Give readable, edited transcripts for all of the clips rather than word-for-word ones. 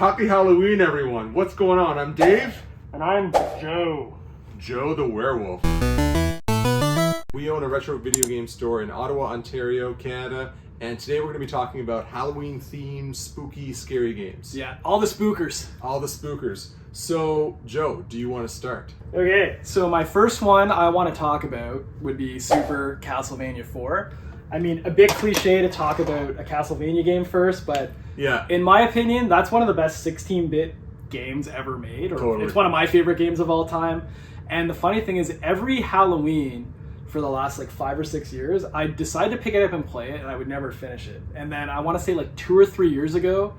Happy Halloween, everyone. What's going on? I'm Dave. And I'm Joe. Joe the Werewolf. We own a retro video game store in Ottawa, Ontario, Canada. And today we're going to be talking about Halloween-themed, spooky, scary games. Yeah, all the spookers. All the spookers. So, Joe, do you want to start? Okay, so my first one I want to talk about would be Super Castlevania 4. I mean, a bit cliche to talk about a Castlevania game first, but yeah, in my opinion, that's one of the best 16-bit games ever made. Or totally. It's one of my favorite games of all time. And the funny thing is, every Halloween for the last like 5 or 6 years, I decided to pick it up and play it, and I would never finish it. And then I want to say like 2 or 3 years ago,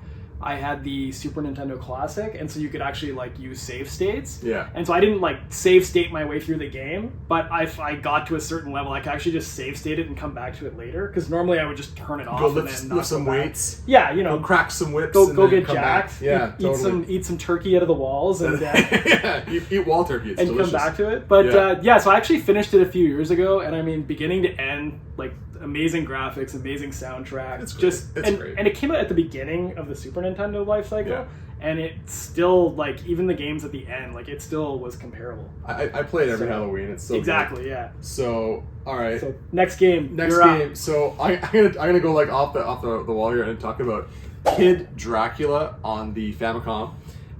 I had the Super Nintendo Classic, and so you could actually like use save states. Yeah. And so I didn't like save state my way through the game, but if I got to a certain level, I could actually just save state it and come back to it later. Because normally I would just turn it off Go and lift, then not lift some go back. weights. Yeah, you know, go crack some whips. Go and get come jacked. Back. Yeah, totally. Eat some turkey out of the walls and yeah, eat wall turkey. It's and delicious. come back to it. But yeah, so I actually finished it a few years ago, and I mean, beginning to end, like amazing graphics, amazing soundtrack. It's great. It's great. And it came out at the beginning of the Super Nintendo life cycle, and it still, like, even the games at the end, like, it still was comparable. I play it every Halloween. It's so exactly, good. yeah. So all right. So next game. Next game. So I'm gonna go like off the wall here and talk about Kid Dracula on the Famicom.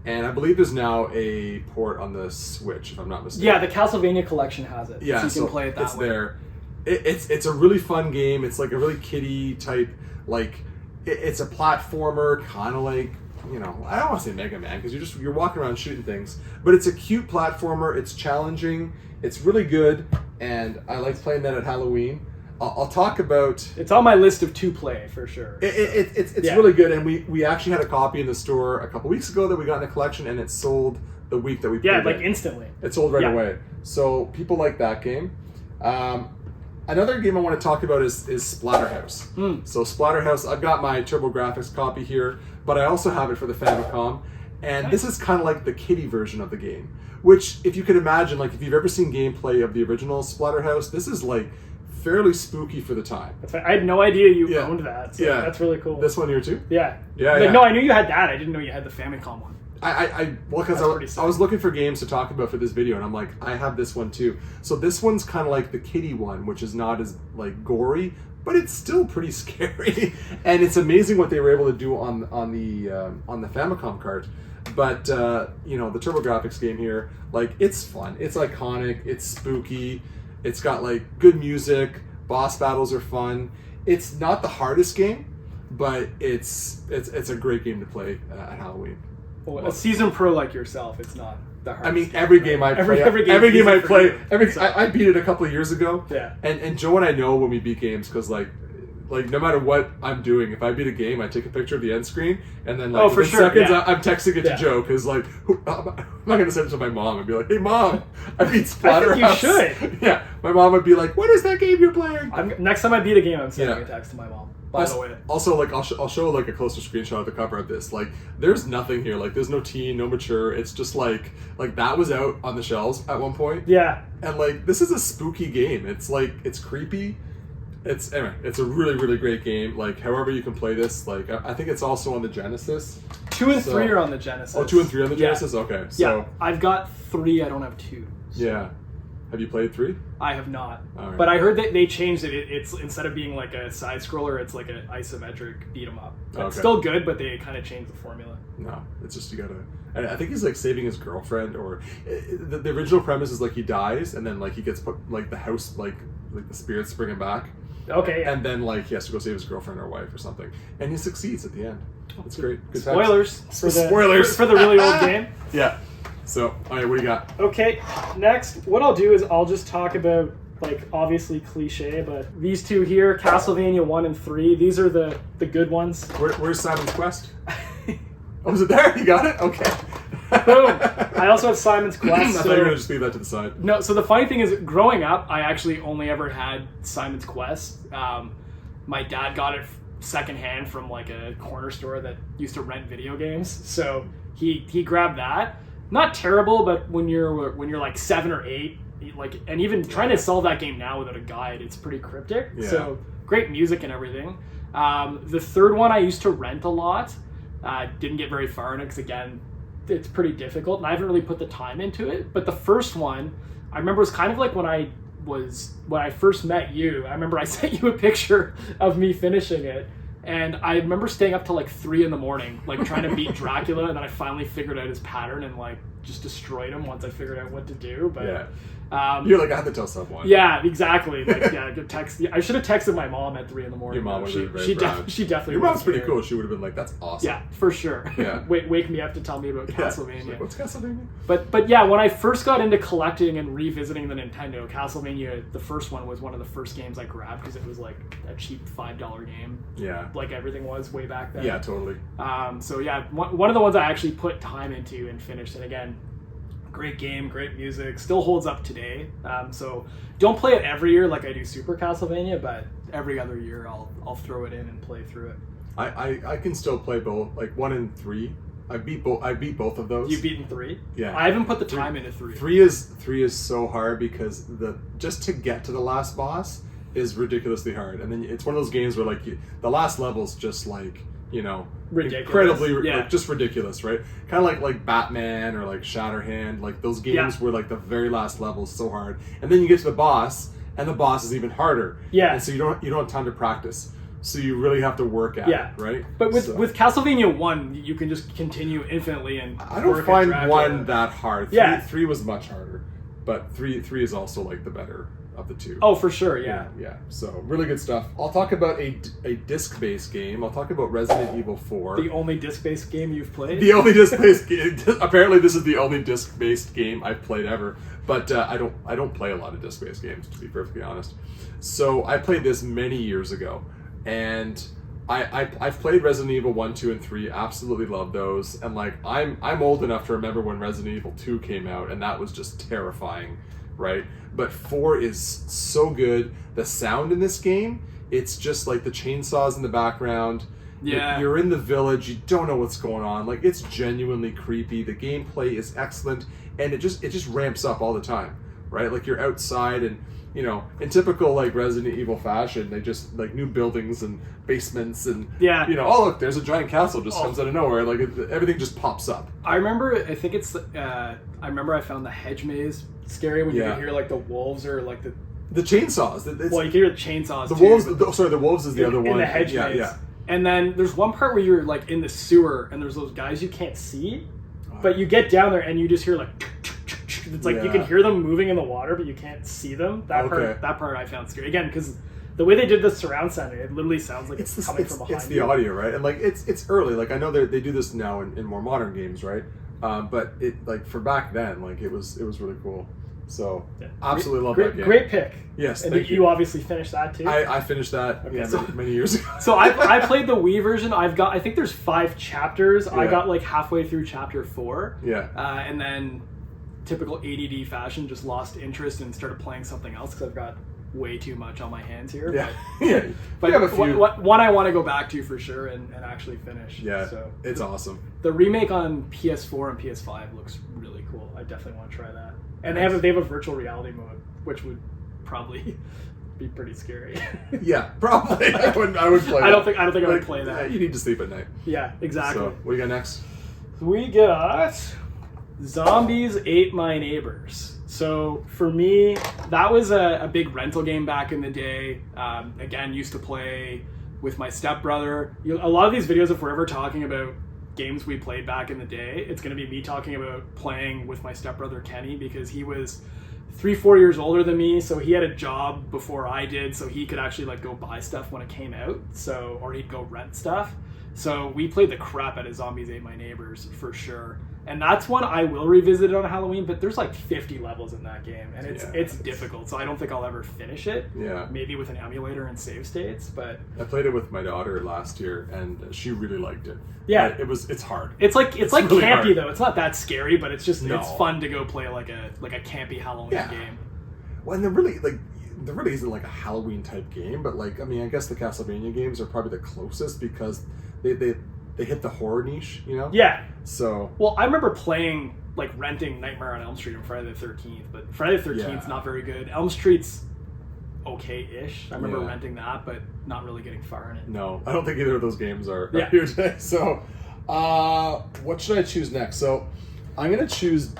And I believe there's now a port on the Switch, if I'm not mistaken. Yeah, the Castlevania collection has it. Yeah, so you can play it that way. It's there. It's a really fun game. It's like a really kiddie type, like it's a platformer, kind of like, you know, I don't want to say Mega Man because you're walking around shooting things, but it's a cute platformer. It's challenging. It's really good, and I like playing that at Halloween. I'll talk about. It's on my list of to play for sure. It's really good, and we actually had a copy in the store a couple weeks ago that we got in the collection, and it sold the week that we played it. Yeah, like instantly. It sold right away. So people like that game. Another game I want to talk about is Splatterhouse. So Splatterhouse, I've got my TurboGrafx copy here, but I also have it for the Famicom, and this is kind of like the kiddie version of the game. Which, if you can imagine, like if you've ever seen gameplay of the original Splatterhouse, this is like fairly spooky for the time. That's right. I had no idea you owned that. So that's really cool. This one here too? Yeah. Yeah. No, I knew you had that. I didn't know you had the Famicom one. Because I was looking for games to talk about for this video, and I'm like, I have this one too. So this one's kind of like the kiddie one, which is not as like gory, but it's still pretty scary. And it's amazing what they were able to do on the Famicom cart. But you know, the TurboGrafx game here, like it's fun, it's iconic, it's spooky, it's got like good music, boss battles are fun. It's not the hardest game, but it's a great game to play at Halloween. Well, a seasoned pro like yourself, it's not the hardest. I mean, every game I play, every game I play, I beat it a couple of years ago. Yeah. And Joe and I know when we beat games because like no matter what I'm doing, if I beat a game, I take a picture of the end screen and then like within seconds I'm texting it to Joe because like I'm not gonna send it to my mom and be like, hey mom, I beat Splatterhouse. I think you should. Yeah, my mom would be like, what is that game you're playing? Next time I beat a game, I'm sending a text to my mom. By the way. Also, like I'll show like a closer screenshot of the cover of this. Like, there's nothing here. Like, there's no teen, no mature. It's just like that was out on the shelves at one point. Yeah. And like, this is a spooky game. It's like it's creepy. It's a really really great game. Like, however you can play this. Like, I think it's also on the Genesis. 2 and 3 are on the Genesis. Oh, 2 and 3 on the Genesis. Okay. So yeah, I've got 3. I don't have 2. So. Yeah. Have you played 3? I have not. Right. But I heard that they changed it. It's instead of being like a side scroller, it's like an isometric beat 'em up. It's still good, but they kind of changed the formula. No, it's just you gotta. I think he's like saving his girlfriend, or the original premise is like he dies and then like he gets put like the house like the spirits bring him back. Okay. Yeah. And then like he has to go save his girlfriend or wife or something, and he succeeds at the end. It's great. Good Spoilers Spoilers for the really old game. Yeah. So, all right, what do you got? Okay, next, what I'll do is I'll just talk about, like, obviously cliche, but these two here, Castlevania 1 and 3, these are the good ones. Where's Simon's Quest? Oh, is it there? You got it? Okay. Boom. I also have Simon's Quest. I thought you were going to just leave that to the side. No, so the funny thing is, growing up, I actually only ever had Simon's Quest. My dad got it secondhand from, like, a corner store that used to rent video games, so he grabbed that. Not terrible, but when you're like 7 or 8, like, and even trying to solve that game now without a guide, it's pretty cryptic. Yeah. So great music and everything. The third one I used to rent a lot, Didn't get very far in it because, again, it's pretty difficult, and I haven't really put the time into it. But the first one, I remember, was kind of like when I first met you. I remember I sent you a picture of me finishing it, and I remember staying up till like 3 a.m, like trying to beat Dracula, and then I finally figured out his pattern and like just destroyed him once I figured out what to do. But yeah. You're like, I had to tell someone. Yeah, exactly. Like, yeah, I should have texted my mom at 3 a.m. Your mom would have been she definitely. Your mom's pretty cool. She would have been like, "That's awesome." Yeah, for sure. Yeah. Wake me up to tell me about Castlevania. Like, what's Castlevania? But yeah, when I first got into collecting and revisiting the Nintendo, Castlevania, the first one, was one of the first games I grabbed because it was like a cheap $5 game. Yeah. Like everything was way back then. Yeah, totally. So yeah, one of the ones I actually put time into and finished, and again, great game, great music, still holds up today. So don't play it every year like I do Super Castlevania, but every other year I'll throw it in and play through it. I can still play both, like 1 and 3. I beat both of those. You've beaten 3? Yeah. I haven't put the time into 3. 3 is so hard because just to get to the last boss is ridiculously hard, and then it's one of those games where like the last level's just like, ridiculous. Incredibly, like, just ridiculous, right? Kind of like Batman or like Shatterhand, like those games where like the very last level is so hard, and then you get to the boss, and the boss is even harder. Yeah. And so you don't have time to practice, so you really have to work at it, right? But with Castlevania 1, you can just continue infinitely and I don't find 1 that hard. 3 was much harder, but 3 is also like the better of the 2. Oh, for sure, yeah. Yeah. So really good stuff. I'll talk about a disc-based game. I'll talk about Resident Evil 4. The only disc-based game you've played? The only disc-based game. Apparently, this is the only disc-based game I've played ever. But I don't play a lot of disc-based games, to be perfectly honest. So I played this many years ago, and I've played Resident Evil 1, 2, and 3. Absolutely love those. And like I'm old enough to remember when Resident Evil 2 came out, and that was just terrifying, right? But 4 is so good. The sound in this game, it's just like the chainsaws in the background. Yeah. You're in the village, you don't know what's going on. Like, it's genuinely creepy. The gameplay is excellent, and it just ramps up all the time, right? Like, you're outside, and in typical like Resident Evil fashion, they just like new buildings and basements, and oh look, there's a giant castle just comes out of nowhere. Like everything just pops up. I remember. I think it's. I remember I found the hedge maze scary when you could hear like the wolves or like the chainsaws. Well, you can hear the chainsaws. The wolves. The wolves is the other one. In the hedge maze. Yeah. And then there's one part where you're like in the sewer, and there's those guys you can't see, but you get down there and you just hear like. It's like you can hear them moving in the water, but you can't see them. That part I found scary. Again, because the way they did the surround sound, it literally sounds like it's coming from behind. It's the audio, right? And like it's early. Like I know they do this now in more modern games, right? But it like for back then, like it was really cool. So absolutely love that game. Great pick. Yes, and you obviously finished that too. I finished that many years ago. So I played the Wii version. I think there's 5 chapters. I got like halfway through chapter 4. Yeah. And then, typical ADD fashion, just lost interest and started playing something else because I've got way too much on my hands here. Yeah. But one I want to go back to for sure and actually finish. Yeah. So it's awesome. The remake on PS4 and PS5 looks really cool. I definitely want to try that. And they have a virtual reality mode, which would probably be pretty scary. Yeah, probably. I would play that. I don't think I would play that. You need to sleep at night. Yeah, exactly. So, what do you got next? We got Zombies Ate My Neighbors. So for me, that was a big rental game back in the day. Again, used to play with my stepbrother. A lot of these videos, if we're ever talking about games we played back in the day, it's going to be me talking about playing with my stepbrother Kenny, because he was 3-4 years older than me, so he had a job before I did, so he could actually like go buy stuff when it came out, or he'd go rent stuff. So we played the crap out of Zombies Ate My Neighbors for sure. And that's one I will revisit on Halloween, but there's like 50 levels in that game, and it's difficult, so I don't think I'll ever finish it. Yeah. Maybe with an emulator and save states, but... I played it with my daughter last year, and she really liked it. Yeah. It's hard. It's like really campy, hard. Though. It's not that scary, but it's just it's fun to go play like a campy Halloween game. Well, and there really isn't like a Halloween type game, but like, I mean, I guess the Castlevania games are probably the closest because they hit the horror niche, Yeah. So... Well, I remember playing, like, renting Nightmare on Elm Street and Friday the 13th, but Friday the 13th is not very good. Elm Street's okay-ish. I remember renting that, but not really getting far in it. No, I don't think either of those games are here today. So, What should I choose next? So, I'm gonna choose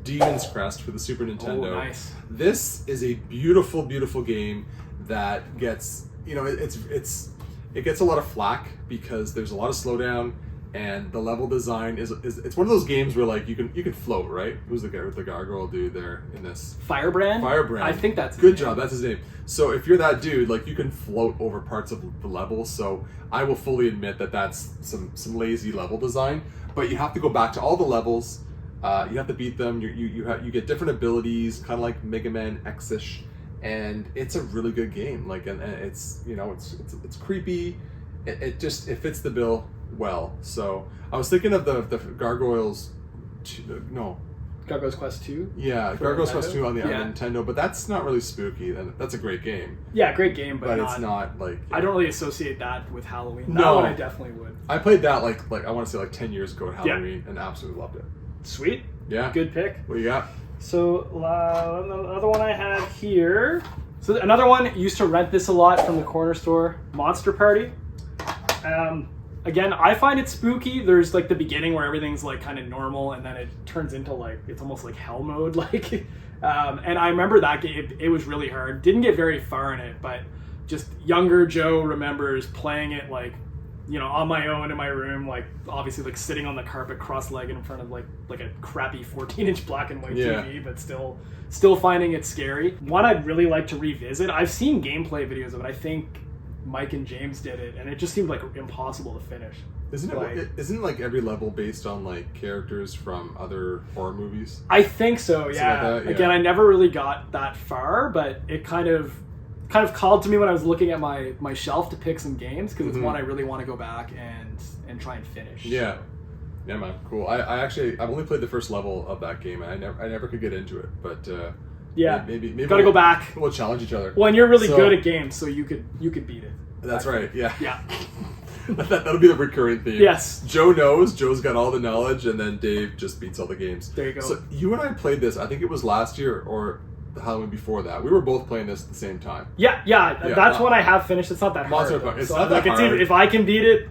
Demon's Crest for the Super Nintendo. Oh, nice. This is a beautiful, beautiful game that gets, it gets a lot of flack because there's a lot of slowdown, and the level design is it's one of those games where like you can float, right? Who's the guy with the gargoyle dude there in this? Firebrand. I think that's his good name. job. That's his name. So if you're that dude, like you can float over parts of the level. So I will fully admit that that's some lazy level design, but you have to go back to all the levels. You have to beat them. You get different abilities, kind of like Mega Man X-ish, and it's a really good game. Like and it's it's creepy. It fits the bill well. So I was thinking of the Gargoyles. Gargoyle's Quest 2? Yeah, Gargoyle's Quest 2 on the yeah. Nintendo, but that's not really spooky. That's a great game. Yeah, great game, but it's not like... Yeah. I don't really associate that with Halloween. No. That one I definitely would. I played that like I want to say like 10 years ago at Halloween and absolutely loved it. Sweet. Yeah. Good pick. What you got? So, another one I had here. So, another one, used to rent this a lot from the corner store, Monster Party. Again, I find it spooky. There's like the beginning where everything's like kind of normal, and then it turns into like, it's almost like hell mode. Like, and I remember that game, it was really hard. Didn't get very far in it, but just younger Joe remembers playing it like, on my own in my room, like obviously like sitting on the carpet cross-legged in front of like a crappy 14-inch black and white TV, but still finding it scary. One I'd really like to revisit. I've seen gameplay videos of it. I think Mike and James did it, and it just seemed like impossible to finish. Isn't it like every level based on like characters from other horror movies? I think so, yeah. Like that, yeah. Again, I never really got that far, but it kind of called to me when I was looking at my shelf to pick some games, because it's one I really want to go back and try and finish. Yeah. Yeah, man, cool. I've only played the first level of that game, and I never could get into it, but yeah, maybe gotta go back. We'll challenge each other. Well, and you're really good at games, so you could beat it. That's right. Yeah. Yeah. That'll be the recurring theme. Yes. Joe knows. Joe's got all the knowledge, and then Dave just beats all the games. There you go. So you and I played this. I think it was last year or the Halloween before that. We were both playing this at the same time. Yeah. That's one I have finished. It's not that Monster hard. It's so not that hard. If I can beat it,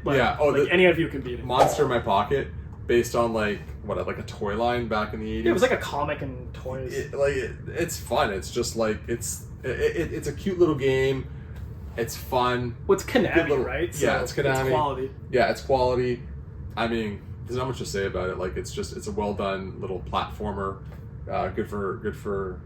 any of you can beat it. Monster in My Pocket, based on like a toy line back in the 80s. Yeah, it was like a comic and toys. It's fun. It's just like it's a cute little game. It's fun. Well, it's Konami, right? So yeah, it's Konami. It's quality. Yeah, it's quality. I mean, there's not much to say about it. Like, it's a well done little platformer. Good for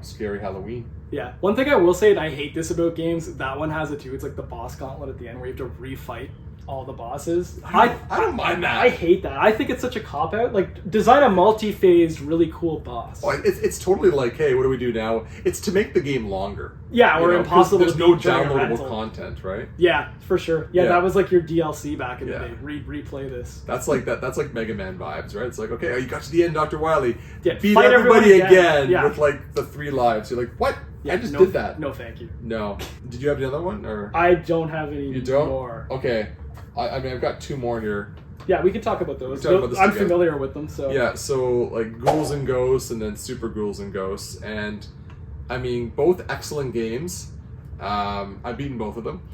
scary Halloween. Yeah. One thing I will say, and I hate this about games, that one has it too. It's like the boss gauntlet at the end where you have to refight all the bosses. I don't mind that. I hate that. I think it's such a cop-out. Like, design a multi-phased, really cool boss. Oh, it's totally like, hey, what do we do now? It's to make the game longer. Yeah, or impossible there's to no beat during a downloadable rental. content, right? Yeah, for sure. Yeah, that was like your DLC back in the day. Replay this. That's like that. That's like Mega Man vibes, right? It's like, okay, you got to the end, Dr. Wily. Yeah, beat everybody again yeah. with like the 3 lives. You're like, what? Yeah, I just did that. No, thank you. No. Did you have another one, or I don't have any you don't? more. Okay. I mean, I've got 2 more here. Yeah, we can talk about those. I'm familiar with them, so... Yeah, so, like, Ghouls and Ghosts and then Super Ghouls and Ghosts. And, I mean, both excellent games. I've beaten both of them.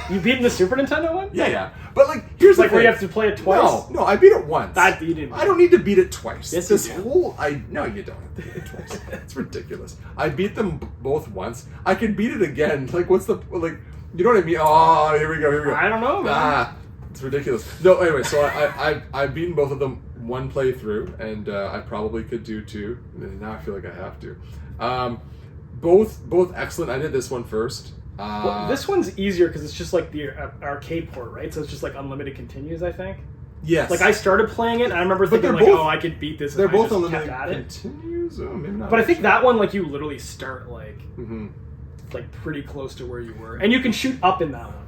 You've beaten the Super Nintendo one? Yeah. But, like, here's the thing. Where you have to play it twice? No, I beat it once. That you didn't. I don't need to beat it twice. Yes, this you do. whole... No, you don't have to beat it twice. It's ridiculous. I beat them both once. I can beat it again. Like, what's the... Like, you know what I mean? Oh, here we go. I don't know, man. It's ridiculous. No, anyway, so I've beaten both of them one playthrough, and I probably could do 2. Now I feel like I have to. Both excellent. I did this one first. Well, this one's easier because it's just like the arcade port, right? So it's just like unlimited continues, I think. Yes. Like, I started playing it, and I remember thinking, like, I could beat this they're if I both just unlimited kept at it. Continues? Oh, maybe not. But I think that one, like, you literally start, like, mm-hmm. like pretty close to where you were. And you can shoot up in that one.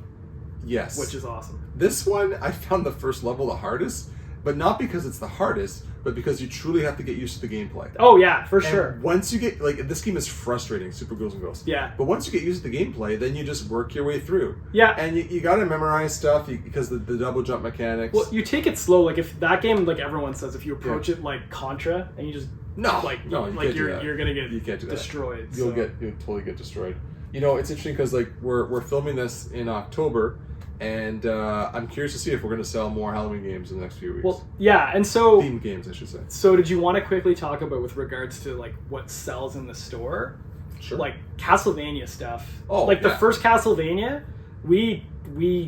Yes. Which is awesome. This one, I found the first level the hardest, but not because it's the hardest, but because you truly have to get used to the gameplay. Oh, yeah, for sure. Once you get, like, this game is frustrating, Super Ghouls and Ghosts. Yeah. But once you get used to the gameplay, then you just work your way through. Yeah. And you got to memorize stuff because the double jump mechanics. Well, you take it slow. Like, if that game, like everyone says, if you approach it like Contra, and you just... you're going to you can't do that. destroyed. You'll totally get destroyed. You know, it's interesting because, like, we're filming this in October, And I'm curious to see if we're going to sell more Halloween games in the next few weeks. Well, yeah, and so themed games, I should say. So, did you want to quickly talk about with regards to like what sells in the store? Sure. Like Castlevania stuff. Oh, like the yeah. first Castlevania, we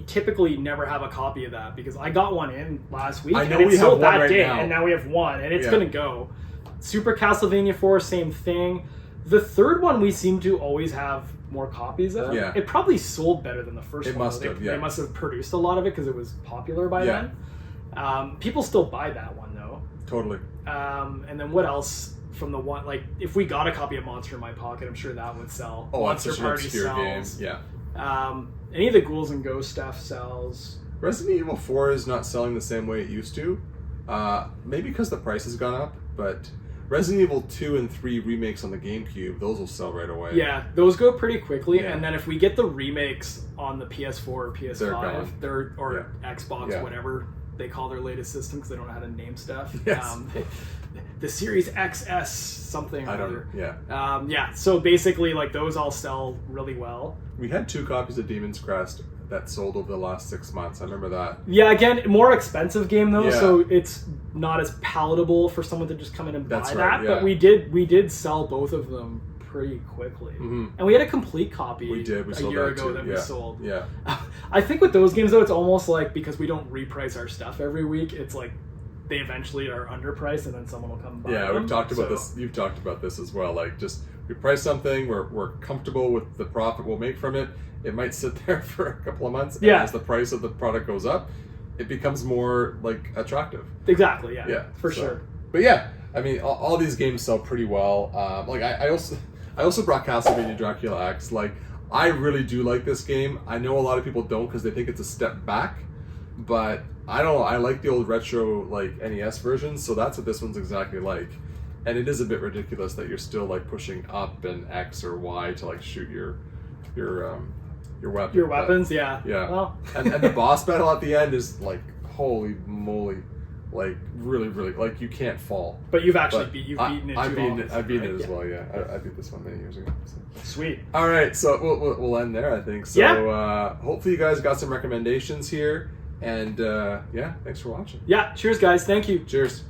typically never have a copy of that because I got one in last week. I know and it we have sold one that right day, now. and now we have one, and it's Yeah. gonna go. Super Castlevania 4, same thing. The third one we seem to always have more copies of. Yeah. It probably sold better than the first It one. must have, yeah. They must have produced a lot of it because it was popular by Yeah. then. People still buy that one though. Totally. And then what else from the one, like if we got a copy of Monster in My Pocket, I'm sure that would sell. Oh, Monster that's such an Party obscure game. sells. Yeah. Any of the Ghouls and Ghosts stuff sells. Resident Evil 4 is not selling the same way it used to. Maybe because the price has gone up, but Resident Evil 2 and 3 remakes on the GameCube, those will sell right away. Yeah, those go pretty quickly, Yeah. and then if we get the remakes on the PS4 or PS5, They're gone. or Xbox, Yeah. whatever they call their latest system, because they don't know how to name stuff. Yes. The Series XS something. I or don't other. know. Yeah. Yeah, so basically, like those all sell really well. We had 2 copies of Demon's Crest that sold over the last 6 months. I remember that. Yeah, again, more expensive game though, Yeah. so it's not as palatable for someone to just come in and buy That's that. right, yeah. But we did sell both of them pretty quickly, and we had a complete copy. We did. We a sold year that ago too. that yeah. we sold. Yeah. I think with those games though, it's almost like because we don't reprice our stuff every week, it's like they eventually are underpriced, and then someone will come buy Yeah, them. we've talked about So- this. You've talked about this as well. Like, just we price something, we're comfortable with the profit we'll make from it. It might sit there for a couple of months. Yeah. And as the price of the product goes up, it becomes more like attractive. Exactly. Yeah. Yeah, For so- sure. But yeah, I mean, all these games sell pretty well. Like I also brought Castlevania Dracula X. Like, I really do like this game. I know a lot of people don't because they think it's a step back, but I don't know. I like the old retro like NES versions, so that's what this one's exactly like. And it is a bit ridiculous that you're still like pushing up and X or Y to like shoot your weapon. Your weapons, yeah. Yeah. Well, and the boss battle at the end is like, holy moly, like really, really, like you can't fall. but you've actually But beaten it. I've too beaten often, I've beaten right? it as Yeah. well. Yeah, I beat this one many years ago. So. Sweet. All right, so we'll end there, I think. So hopefully you guys got some recommendations here, and yeah, thanks for watching. Yeah. Cheers, guys. Thank you. Cheers.